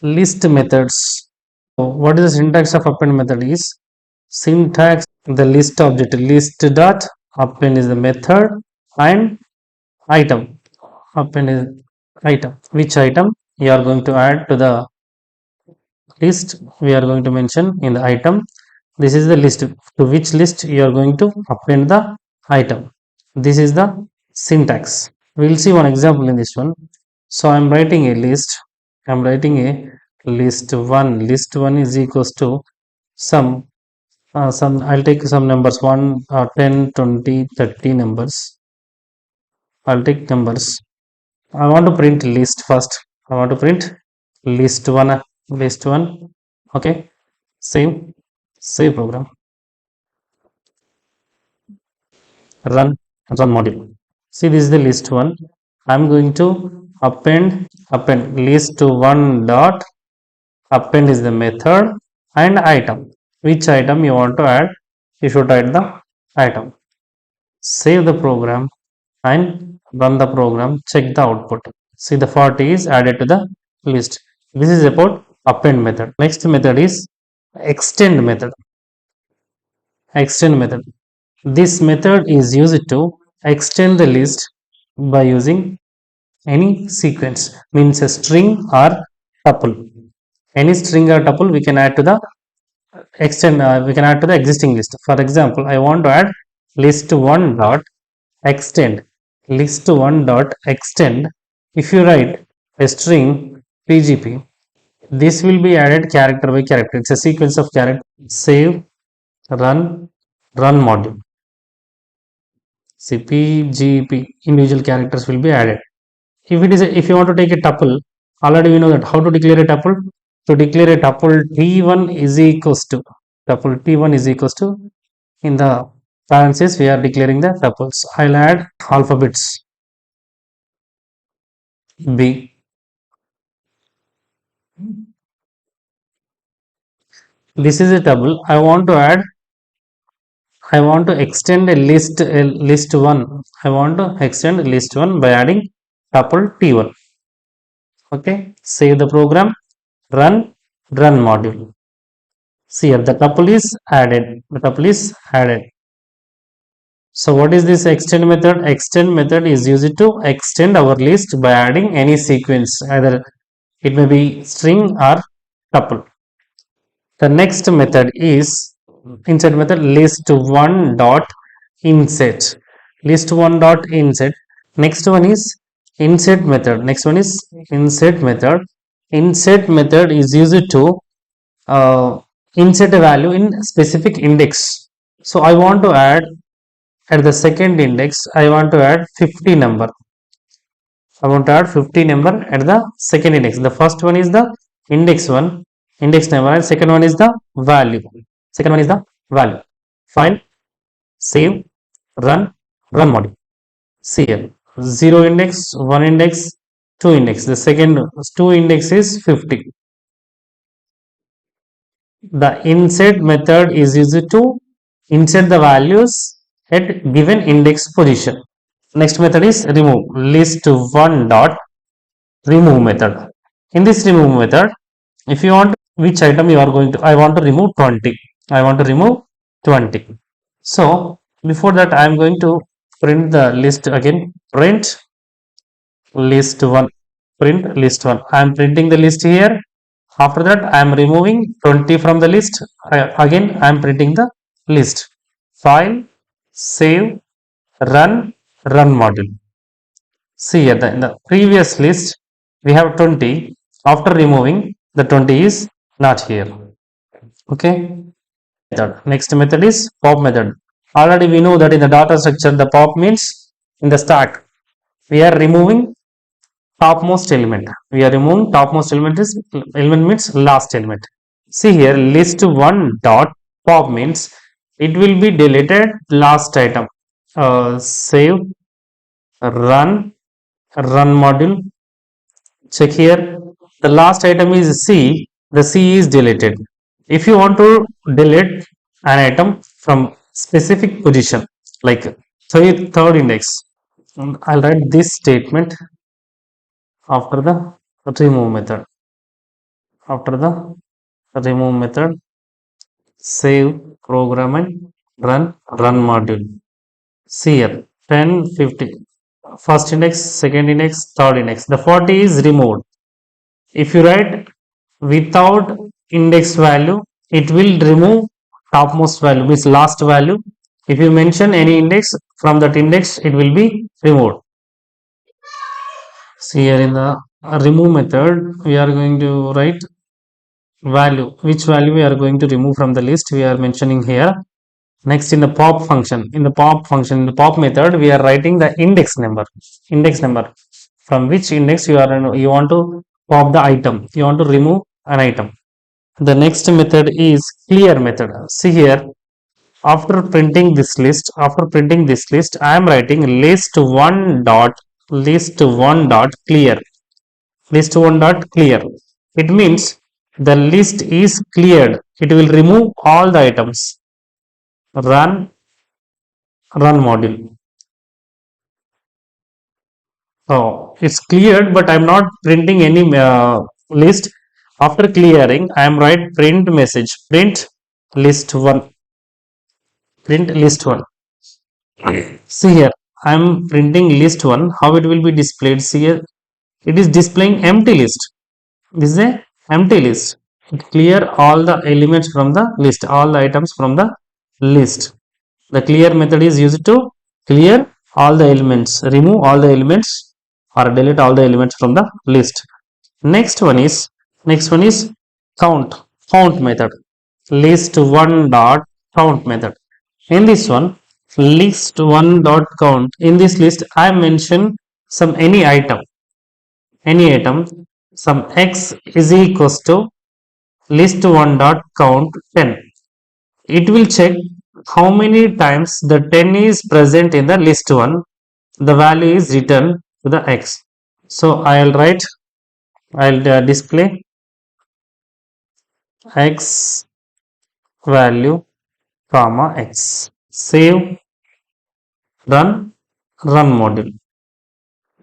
list methods. So what is the syntax of append method is syntax the list object list dot append is the method and item append is item which item you are going to add to the list we are going to mention in the item. This is the list to which list you are going to append the item. This is the syntax. We will see one example in this one. So I am writing a list. I am writing a list 1. List 1 is equals to some I'll take some numbers 1 10 20 30 numbers. I'll take numbers. I want to print list first. I want to print list 1 list 1. Okay, save program, run module. See, this is the list 1. I'm going to append list 1 dot append is the method and item. Which item you want to add, you should add the item. Save the program and run the program. Check the output. See, the 40 is added to the list. This is about append method. Next method is extend method. This method is used to extend the list by using any sequence, means a string or tuple. Any string or tuple we can add to the we can add to the existing list. For example, I want to add list 1 dot extend. List 1 dot extend. If you write a string pgp, this will be added character by character. It's a sequence of character. Save, run module. See, pgp individual characters will be added. If you want to take a tuple, already we know that how to declare a tuple. To declare a tuple, t1 is equals to in the parentheses we are declaring the tuples. I'll add alphabets b. This is a tuple. I want to extend a list 1. I want to extend list 1 by adding tuple t1. Okay, save the program, run module. See here, the tuple is added. So what is this extend method? Extend method is used to extend our list by adding any sequence, either it may be string or tuple. The next method is insert method, list 1 dot insert. List 1 dot insert. Next one is insert method. Insert method is used to insert a value in specific index. So I want to add at the second index, I want to add 50 number. I want to add 50 number at the second index. The first one is the index number, and second one is the value. File, save, run module. See here, 0 index, 1 index, 2 index. The second 2 index is 50. The insert method is used to insert the values at given index position. Next method is remove. List 1 dot remove method. In this remove method, if you want which item you are going to, I want to remove 20. So before that, I am going to print the list again. Print list 1. I am printing the list here. After that, I am removing 20 from the list. Again, I am printing the list. File, save, run module. See here, in the previous list we have 20. After removing, the 20 is not here. Okay. Next method is pop method. Already we know that in the data structure, the pop means in the stack we are removing topmost element. Element means last element. See here, list 1 dot pop means it will be deleted last item. Save, run module. Check here, the last item is C. The C is deleted. If you want to delete an item from specific position, like third index, I'll write this statement after the remove method. After the remove method, save program and run module. See here, 10, 50, first index, second index, third index. The 40 is removed. If you write without index value, it will remove topmost value, means last value. If you mention any index, from that index it will be removed. See here, in the remove method, we are going to write value, which value we are going to remove from the list, we are mentioning here. Next, in the pop function, in the pop method, we are writing the index number from which index you want to pop the item, you want to remove an item. The next method is clear method. See here, after printing this list, I am writing list1 dot clear. It means the list is cleared, it will remove all the items. Run module. Oh, it's cleared, but I'm not printing any list. After clearing, I am write print message, list 1 print list 1. See here, I am printing list 1. How it will be displayed? See here, it is displaying empty list. This is a empty list. It clear all the elements from the list, all the items from the list. The clear method is used to clear all the elements, remove all the elements, or delete all the elements from the list. Next one is count method. List1 dot count method. In this one, list1 dot count, in this list I mention some any item, some x is equals to list1 dot count 10. It will check how many times the 10 is present in the list 1, the value is returned to the x. So I'll display x value comma x. Save, run module.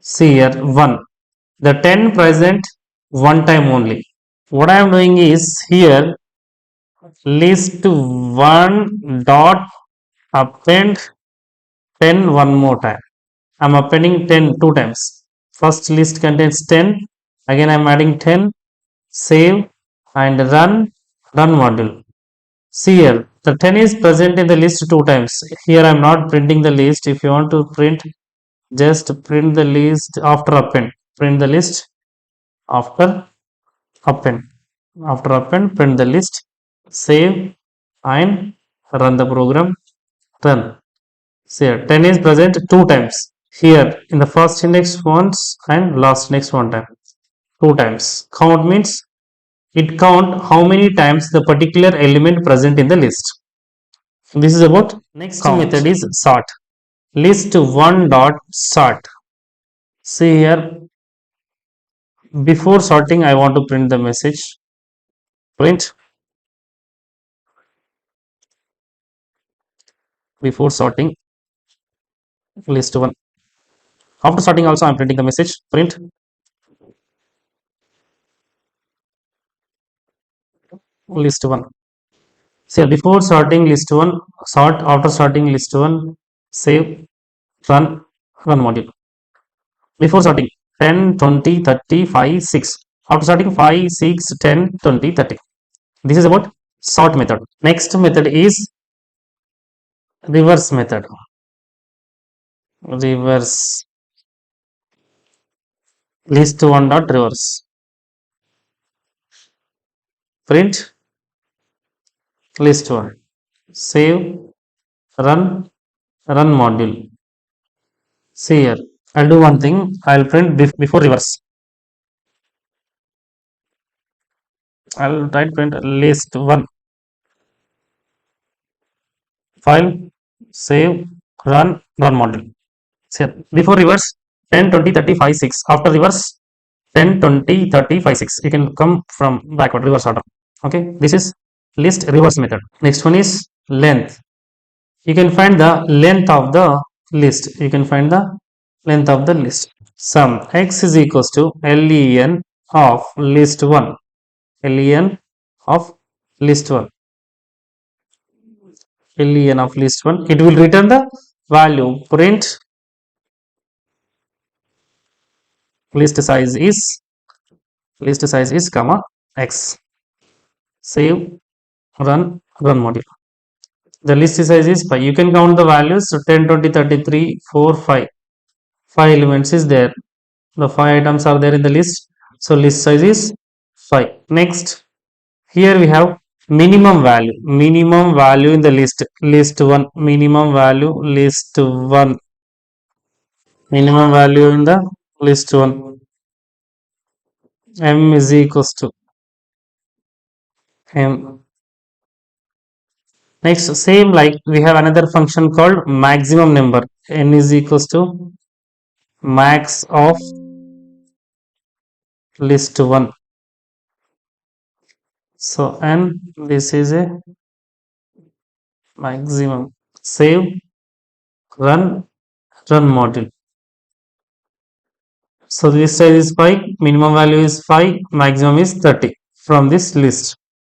See here, 1, the 10 present one time only. What I am doing is here, list1 dot append 10 one more time. I'm appending 10 two times. First list contains 10, again I'm adding 10. Save and run module. See here, the 10 is present in the list two times. Here I'm not printing the list. If you want to print, just print the list after append. Print the list after append. After append, print the list. Save and run the program. Run. See here, 10 is present two times. Here in the first index once and last index one time. Two times. Count means it count how many times the particular element present in the list. This is about next count. Method is sort. List1 dot sort. See here, before sorting I want to print the message. Print before sorting list1. After sorting also I'm printing the message. Print list1. So before sorting list1, sort. After sorting list1, save, run module. Before sorting 10, 20, 30, 5, 6. After sorting 5, 6, 10, 20, 30. This is about sort method. Next method is reverse method. Reverse. List1 dot reverse. Print list1. Save, run module. See here, I'll do one thing. I'll print before reverse. I'll write print list1. File, save, run module. See here, before reverse 10, 20, 30, 5, 6. After reverse 10, 20, 30, 5, 6. You can come from backward, reverse order. Okay, this is list reverse method. Next one is length. You can find the length of the list. Sum x is equals to len of list1. len of list 1, len of list 1, it will return the value print list size is comma x. Save, run module. The list size is 5. You can count the values, so 10, 20, 33, 4, 5. 5 elements is there. The 5 items are there in the list. So list size is 5. Next, here we have minimum value. Minimum value in the list. List 1. Minimum value list 1. Minimum value in the list 1. M is equals to M. Next, same like we have another function called maximum number. N is equals to max of list 1. So n, this is a maximum. Save, run module. So list size is 5, minimum value is 5, maximum is 30 from this list.